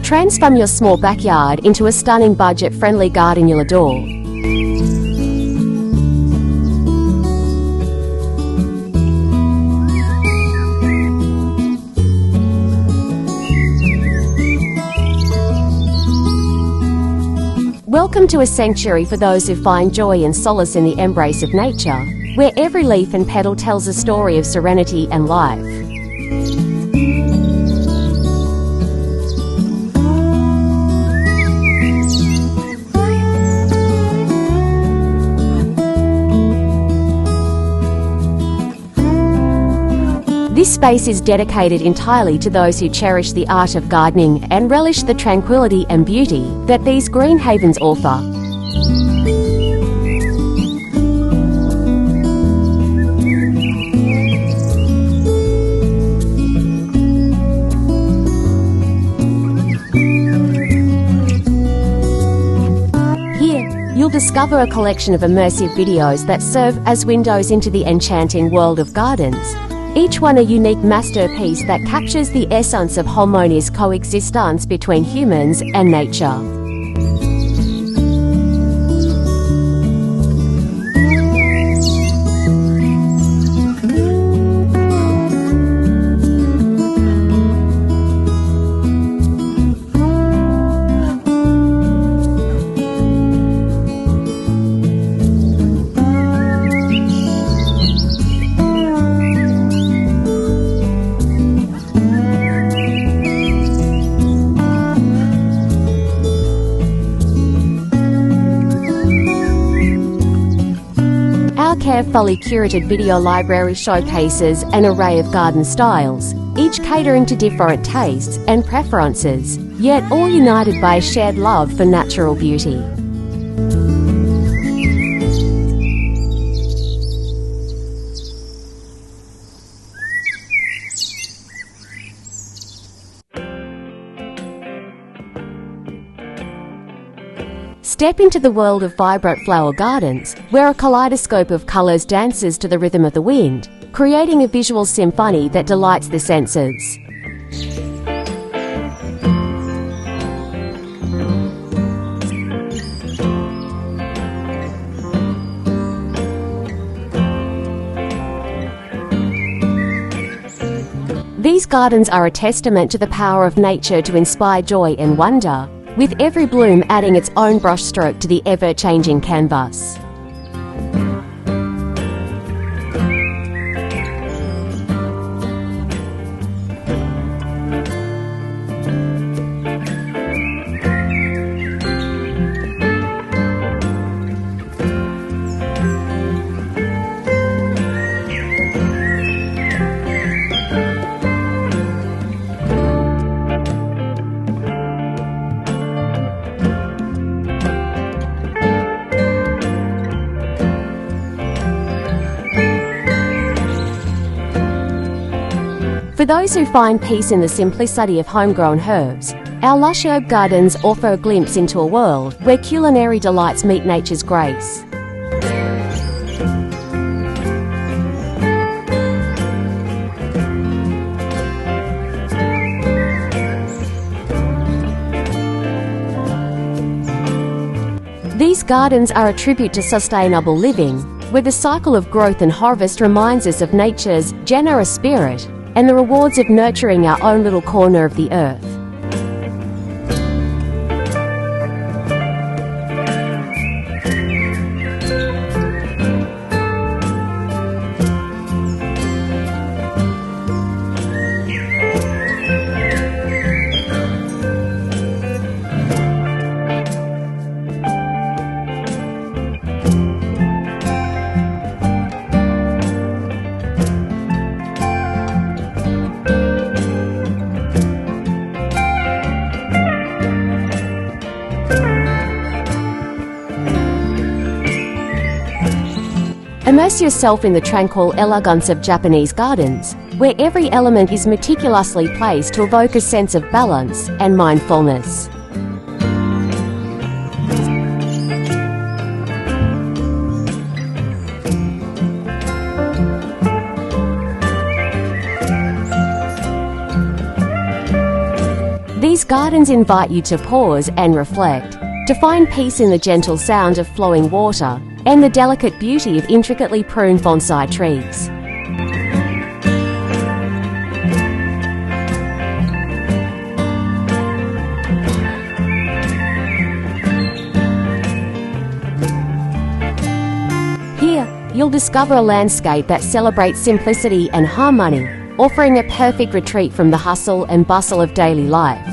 Transform your small backyard into a stunning budget-friendly garden you'll adore. Welcome to a sanctuary for those who find joy and solace in the embrace of nature, where every leaf and petal tells a story of serenity and life. This space is dedicated entirely to those who cherish the art of gardening and relish the tranquility and beauty that these green havens offer. Here, you'll discover a collection of immersive videos that serve as windows into the enchanting world of gardens. Each one a unique masterpiece that captures the essence of harmonious coexistence between humans and nature. Carefully curated video library showcases an array of garden styles, each catering to different tastes and preferences, yet all united by a shared love for natural beauty. Step into the world of vibrant flower gardens, where a kaleidoscope of colours dances to the rhythm of the wind, creating a visual symphony that delights the senses. These gardens are a testament to the power of nature to inspire joy and wonder, with every bloom adding its own brushstroke to the ever-changing canvas. For those who find peace in the simplicity of homegrown herbs, our Lush herb gardens offer a glimpse into a world where culinary delights meet nature's grace. These gardens are a tribute to sustainable living, where the cycle of growth and harvest reminds us of nature's generous spirit and the rewards of nurturing our own little corner of the earth. Immerse yourself in the tranquil elegance of Japanese gardens, where every element is meticulously placed to evoke a sense of balance and mindfulness. These gardens invite you to pause and reflect, to find peace in the gentle sound of flowing water and the delicate beauty of intricately pruned bonsai trees. Here, you'll discover a landscape that celebrates simplicity and harmony, offering a perfect retreat from the hustle and bustle of daily life.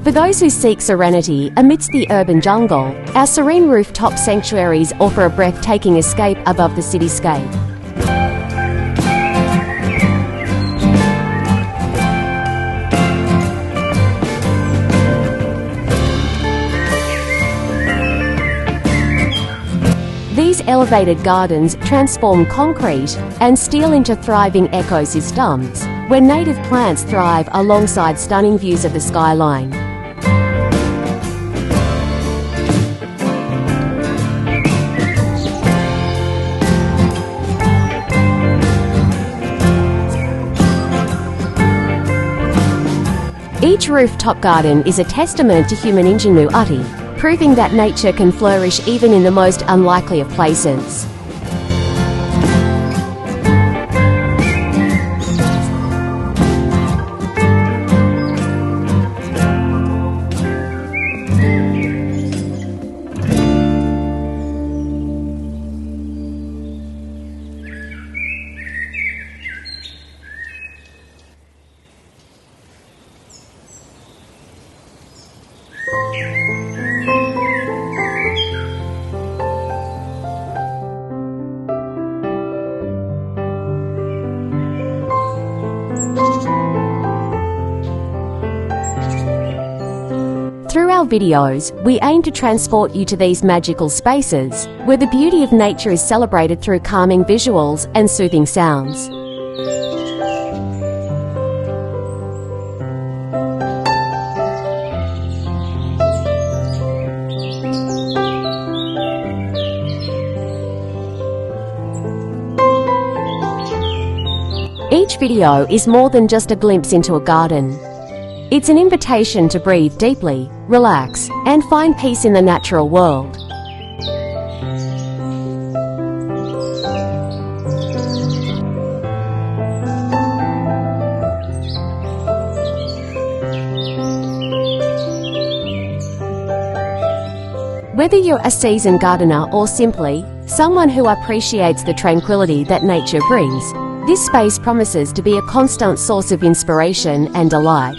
For those who seek serenity amidst the urban jungle, our serene rooftop sanctuaries offer a breathtaking escape above the cityscape. These elevated gardens transform concrete and steel into thriving ecosystems, where native plants thrive alongside stunning views of the skyline. Each rooftop garden is a testament to human ingenuity, proving that nature can flourish even in the most unlikely of places. Through our videos, we aim to transport you to these magical spaces, where the beauty of nature is celebrated through calming visuals and soothing sounds. Each video is more than just a glimpse into a garden. It's an invitation to breathe deeply, relax, and find peace in the natural world. Whether you're a seasoned gardener or simply someone who appreciates the tranquility that nature brings, this space promises to be a constant source of inspiration and delight.